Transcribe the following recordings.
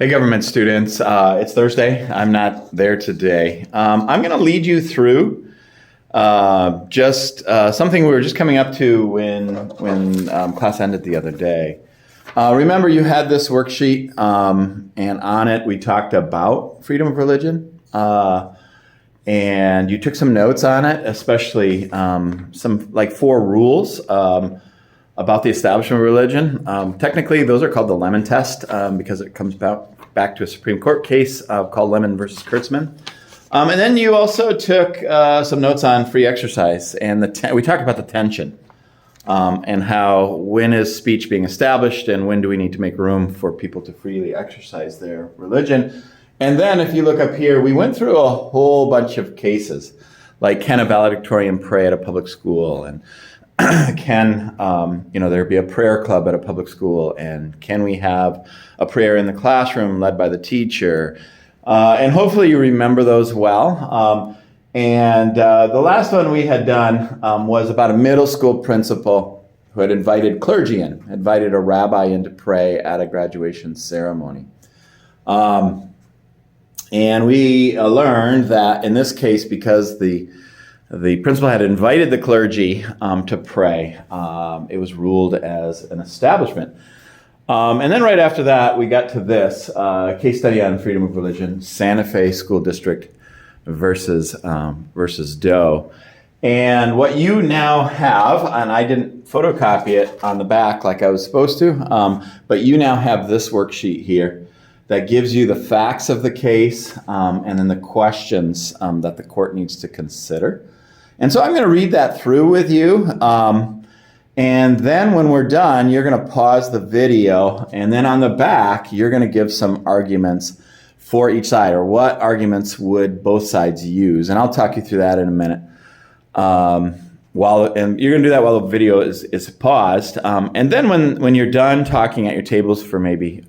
Hey, government students. It's Thursday. I'm not there today. I'm going to lead you through just something we were just coming up to when class ended the other day. Remember, you had this worksheet, and on it we talked about freedom of religion, and you took some notes on it, especially some like 4 rules about the establishment of religion. Technically, those are called the Lemon Test because it comes back to a Supreme Court case called Lemon versus Kurtzman. And then you also took some notes on free exercise, and we talked about the tension and how when is speech being established and when do we need to make room for people to freely exercise their religion. And then if you look up here, we went through a whole bunch of cases, like can a valedictorian pray at a public school, and can there be a prayer club at a public school, and can we have a prayer in the classroom led by the teacher? And hopefully you remember those well. And the last one we had done was about a middle school principal who had invited a rabbi in to pray at a graduation ceremony. And we learned that in this case, because the principal had invited the clergy to pray, it was ruled as an establishment. And then right after that, we got to this case study on freedom of religion, Santa Fe School District versus Doe. And what you now have, and I didn't photocopy it on the back like I was supposed to, but you now have this worksheet here that gives you the facts of the case and then the questions that the court needs to consider. And so I'm going to read that through with you. And then when we're done, you're going to pause the video. And then on the back, you're going to give some arguments for each side, or what arguments would both sides use. And I'll talk you through that in a minute. And you're going to do that while the video is paused. And then when you're done talking at your tables for maybe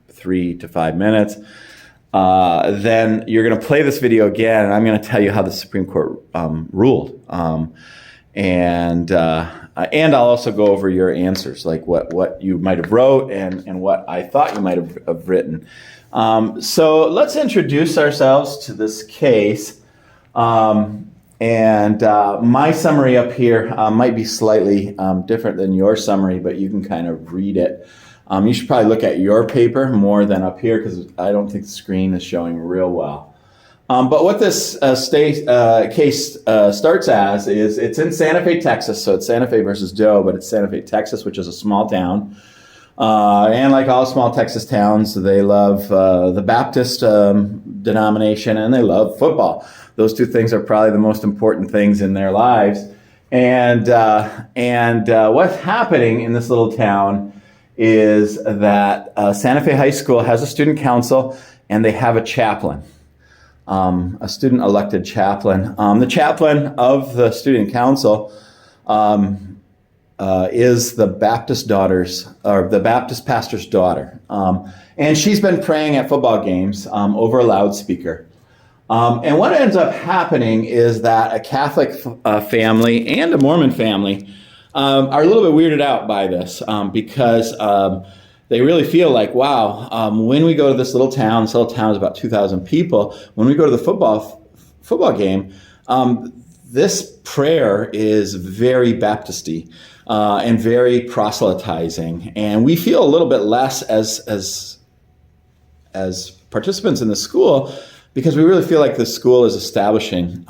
3 to 5 minutes, then you're going to play this video again, and I'm going to tell you how the Supreme Court ruled. And I'll also go over your answers, like what you might have wrote and what I thought you might have written. So let's introduce ourselves to this case. And my summary up here might be slightly different than your summary, but you can kind of read it. You should probably look at your paper more than up here because I don't think the screen is showing real well. But what this case starts as is it's in Santa Fe, Texas. So it's Santa Fe versus Doe, but it's Santa Fe, Texas, which is a small town. And like all small Texas towns, they love the Baptist denomination, and they love football. Those 2 things are probably the most important things in their lives. And what's happening in this little town is that Santa Fe High School has a student council, and they have a chaplain, a student elected chaplain. The chaplain of the student council is the Baptist pastor's daughter. And she's been praying at football games over a loudspeaker. And what ends up happening is that a Catholic family and a Mormon family are a little bit weirded out by this because they really feel like, wow, when we go to this little town is about 2,000 people, when we go to the football game, this prayer is very Baptist-y and very proselytizing. And we feel a little bit less as participants in the school because we really feel like the school is establishing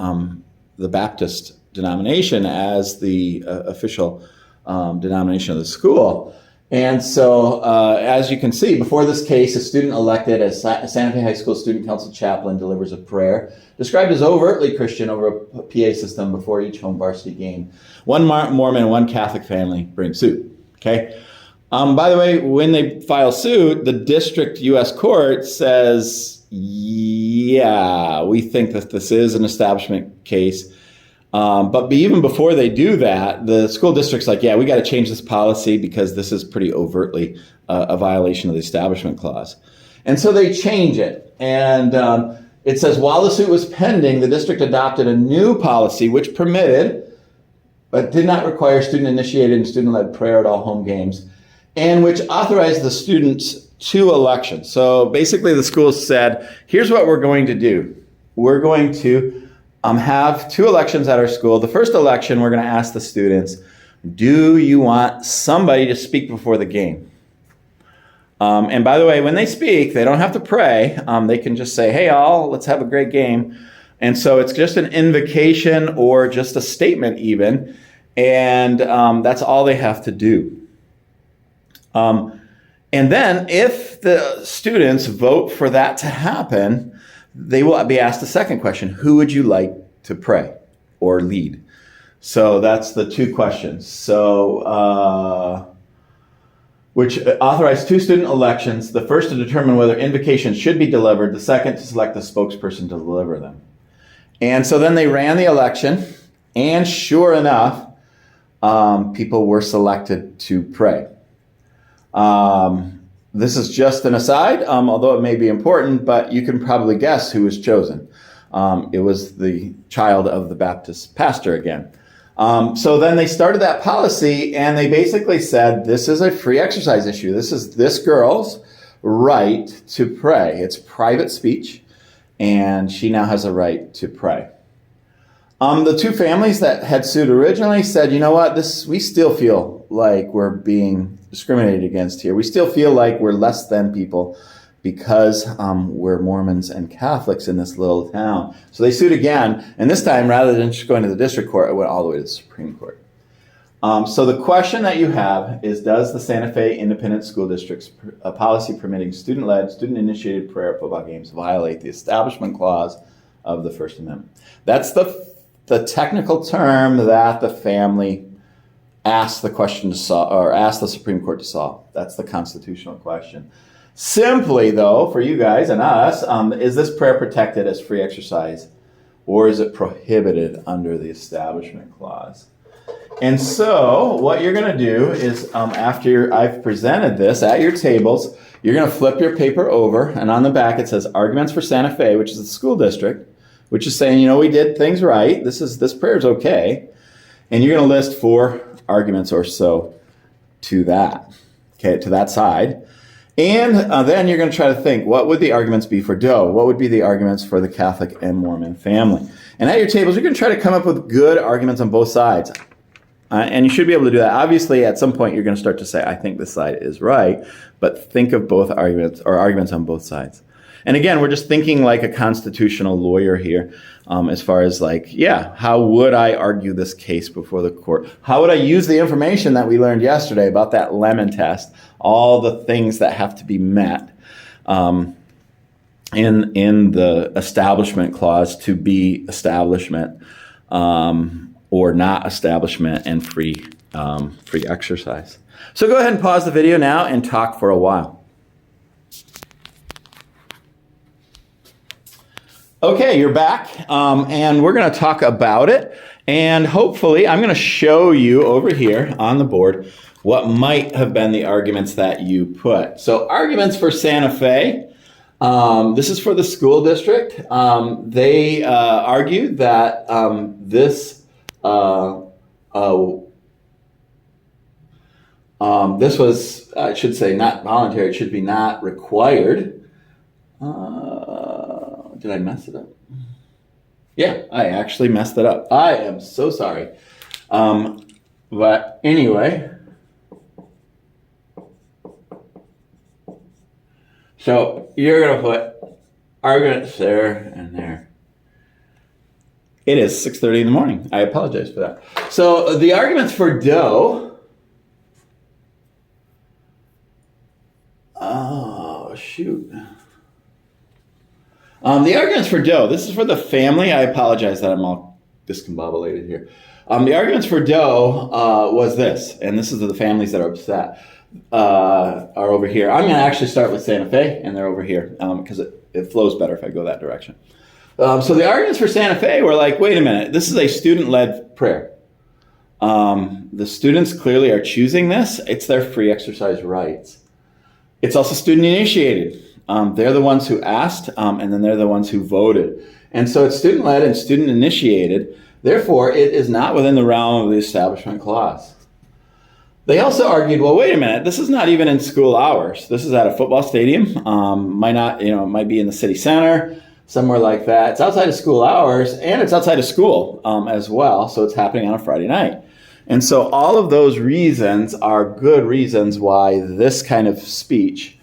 the Baptist denomination as the official denomination of the school. And so, as you can see, before this case, a student elected as Santa Fe High School Student Council chaplain delivers a prayer described as overtly Christian over a PA system before each home varsity game. One Mormon and one Catholic family bring suit. Okay. By the way, when they file suit, the district U.S. court says, yeah, we think that this is an establishment case. But even before they do that, the school district's like, yeah, we got to change this policy because this is pretty overtly a violation of the Establishment Clause. And so they change it. And it says, while the suit was pending, the district adopted a new policy which permitted, but did not require student-initiated and student-led prayer at all home games, and which authorized the students 2 elections. So basically the school said, here's what we're going to do. We're going to have 2 elections at our school. The first election, we're going to ask the students, do you want somebody to speak before the game? And by the way, when they speak, they don't have to pray. They can just say, hey, all, let's have a great game. And so it's just an invocation or just a statement even. And that's all they have to do. And then if the students vote for that to happen, they will be asked the second question, who would you like to pray or lead? So that's the 2 questions. So, which authorize 2 student elections, the first to determine whether invocations should be delivered, the second to select the spokesperson to deliver them. And so then they ran the election, and sure enough, people were selected to pray. This is just an aside, although it may be important, but you can probably guess who was chosen. It was the child of the Baptist pastor again. So then they started that policy, and they basically said, this is a free exercise issue. This is this girl's right to pray. It's private speech, and she now has a right to pray. The 2 families that had sued originally said, you know what, we still feel like we're being discriminated against here. We still feel like we're less than people because we're Mormons and Catholics in this little town. So they sued again, and this time, rather than just going to the district court, it went all the way to the Supreme Court. So the question that you have is, does the Santa Fe Independent School District's policy permitting student-led, student-initiated prayer at football games violate the Establishment Clause of the First Amendment? That's the technical term that the family asked the question to solve, or asked the Supreme Court to solve. That's the constitutional question. Simply, though, for you guys and us, is this prayer protected as free exercise, or is it prohibited under the Establishment Clause? And so what you're going to do is, after I've presented this at your tables, you're going to flip your paper over, and on the back it says Arguments for Santa Fe, which is the school district, which is saying, we did things right. This prayer is okay. And you're going to list 4 arguments or so to that, okay, to that side. And then you're going to try to think, what would the arguments be for Doe? What would be the arguments for the Catholic and Mormon family? And at your tables, you're going to try to come up with good arguments on both sides. And you should be able to do that. Obviously, at some point, you're going to start to say, I think this side is right. But think of both arguments, or arguments on both sides. And again, we're just thinking like a constitutional lawyer here, as far as how would I argue this case before the court? How would I use the information that we learned yesterday about that Lemon test, all the things that have to be met in the Establishment Clause to be establishment or not establishment and free exercise. So go ahead and pause the video now and talk for a while. Okay, you're back, and we're going to talk about it, and hopefully I'm going to show you over here on the board what might have been the arguments that you put. So arguments for Santa Fe, this is for the school district. They argued that this was, I should say, not voluntary, it should be not required. Did I mess it up? Yeah, I actually messed it up. I am so sorry. But anyway, so you're going to put arguments there and there. It is 6:30 in the morning. I apologize for that. So the arguments for Doe. Oh, shoot. The arguments for Doe, this is for the family. I apologize that I'm all discombobulated here. The arguments for Doe was this, and this is the families that are upset, are over here. I'm going to actually start with Santa Fe, and they're over here, because it flows better if I go that direction. So the arguments for Santa Fe were like, wait a minute, this is a student-led prayer. The students clearly are choosing this. It's their free exercise rights. It's also student-initiated. They're the ones who asked, and then they're the ones who voted. And so it's student-led and student-initiated. Therefore, it is not within the realm of the Establishment Clause. They also argued, well, wait a minute, this is not even in school hours. This is at a football stadium. Might not, it might be in the city center, somewhere like that. It's outside of school hours, and it's outside of school as well. So it's happening on a Friday night. And so all of those reasons are good reasons why this kind of speech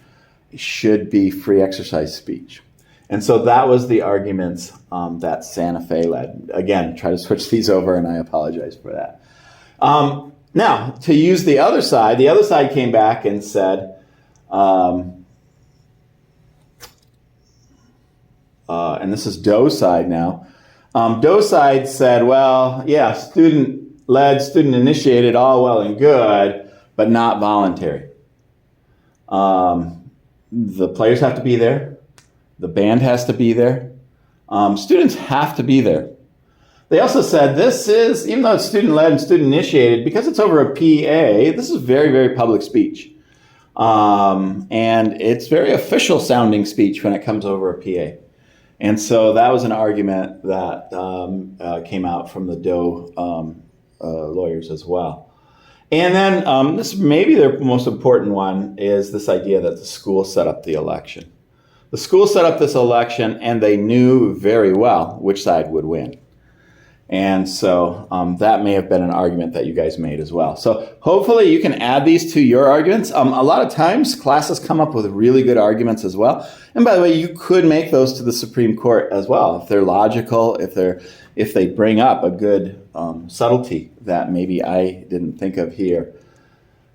should be free exercise speech. And so that was the arguments that Santa Fe led. Again, try to switch these over, and I apologize for that. Now, to use the other side came back and said, and this is Doe's side now. Doe's side said, well, yeah, student-led, student-initiated, all well and good, but not voluntary. The players have to be there. The band has to be there. Students have to be there. They also said this is, even though it's student-led and student-initiated, because it's over a PA, this is very, very public speech. And it's very official-sounding speech when it comes over a PA. And so that was an argument that came out from the Doe lawyers as well. And then this maybe their most important one is this idea that the school set up the election. The school set up this election, and they knew very well which side would win. And so that may have been an argument that you guys made as well. So hopefully you can add these to your arguments. A lot of times classes come up with really good arguments as well. And by the way, you could make those to the Supreme Court as well if they're logical, if they bring up a good subtlety that maybe I didn't think of here.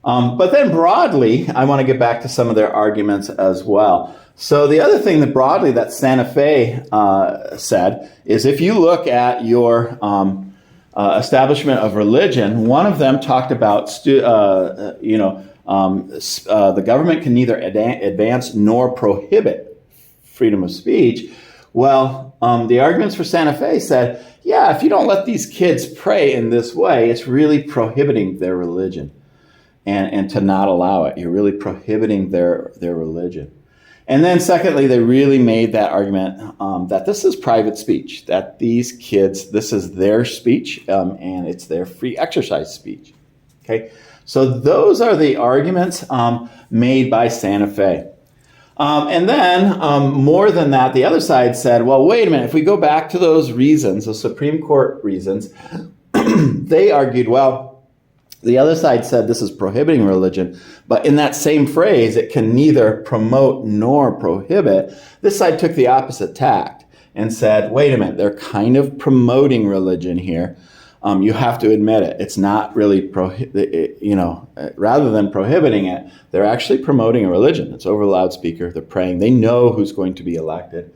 But then broadly, I want to get back to some of their arguments as well. So the other thing that Santa Fe said is if you look at your establishment of religion, one of them talked about the government can neither advance nor prohibit freedom of speech. Well, the arguments for Santa Fe said, yeah, if you don't let these kids pray in this way, it's really prohibiting their religion. And to not allow it, you're really prohibiting their religion. And then secondly, they really made that argument that this is private speech, that these kids, this is their speech, and it's their free exercise speech. Okay, so those are the arguments made by Santa Fe. And then more than that, the other side said, well, wait a minute, if we go back to those reasons, the Supreme Court reasons, they argued, well, the other side said this is prohibiting religion, but in that same phrase, it can neither promote nor prohibit. This side took the opposite tact and said, wait a minute, they're kind of promoting religion here. You have to admit it. It's not really, rather than prohibiting it, they're actually promoting a religion. It's over the loudspeaker. They're praying. They know who's going to be elected.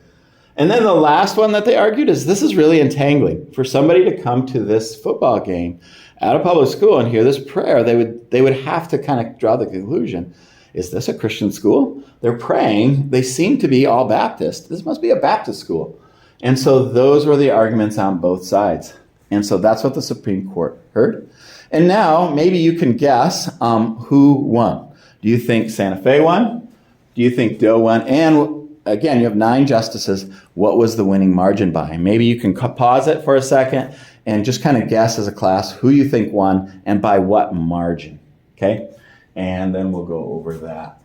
And then the last one that they argued is this is really entangling. For somebody to come to this football game at a public school and hear this prayer, they would have to kind of draw the conclusion, is this a Christian school? They're praying. They seem to be all Baptist. This must be a Baptist school. And so those were the arguments on both sides. And so that's what the Supreme Court heard. And now maybe you can guess who won. Do you think Santa Fe won? Do you think Doe won? And again, you have 9 justices. What was the winning margin by? Maybe you can pause it for a second and just kind of guess as a class who you think won and by what margin. Okay? And then we'll go over that.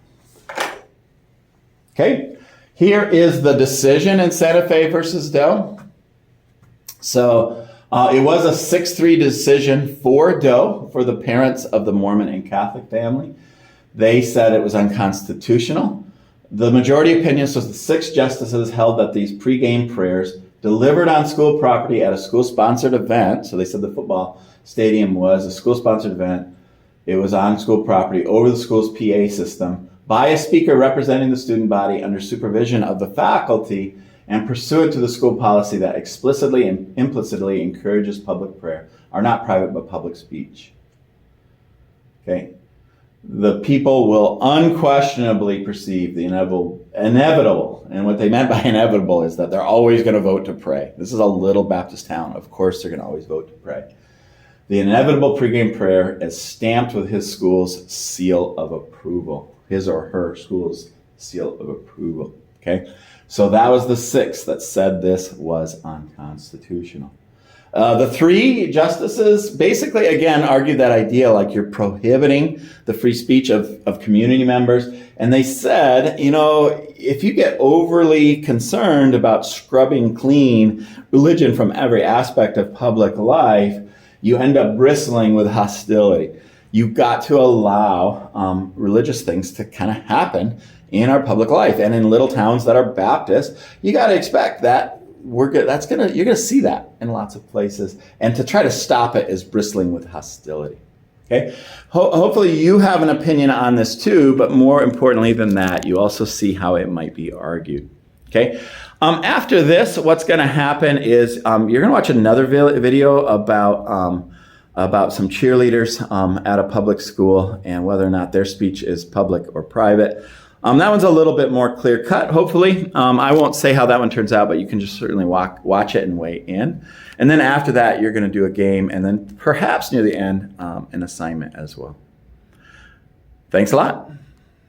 Okay? Here is the decision in Santa Fe versus Doe. So it was a 6-3 decision for Doe, for the parents of the Mormon and Catholic family. They said it was unconstitutional. The majority opinion, so the 6 justices held that these pregame prayers delivered on school property at a school-sponsored event, so they said the football stadium was a school-sponsored event. It was on school property over the school's PA system by a speaker representing the student body under supervision of the faculty and pursuant to the school policy that explicitly and implicitly encourages public prayer, are not private but public speech. Okay? The people will unquestionably perceive the inevitable. And what they meant by inevitable is that they're always going to vote to pray. This is a little Baptist town. Of course, they're going to always vote to pray. The inevitable pregame prayer is stamped with his school's seal of approval. His or her school's seal of approval. Okay? So that was the 6 that said this was unconstitutional. The three justices basically, again, argued that idea like you're prohibiting the free speech of community members. And they said, if you get overly concerned about scrubbing clean religion from every aspect of public life, you end up bristling with hostility. You've got to allow religious things to kind of happen in our public life. And in little towns that are Baptist, you got to expect that you're going to see that in lots of places. And to try to stop it is bristling with hostility. Okay. Hopefully you have an opinion on this too, but more importantly than that, you also see how it might be argued. Okay. After this, what's going to happen is you're going to watch another video about some cheerleaders at a public school and whether or not their speech is public or private. That one's a little bit more clear cut, hopefully. I won't say how that one turns out, but you can just certainly watch it and weigh in. And then after that, you're going to do a game, and then perhaps near the end, an assignment as well. Thanks a lot.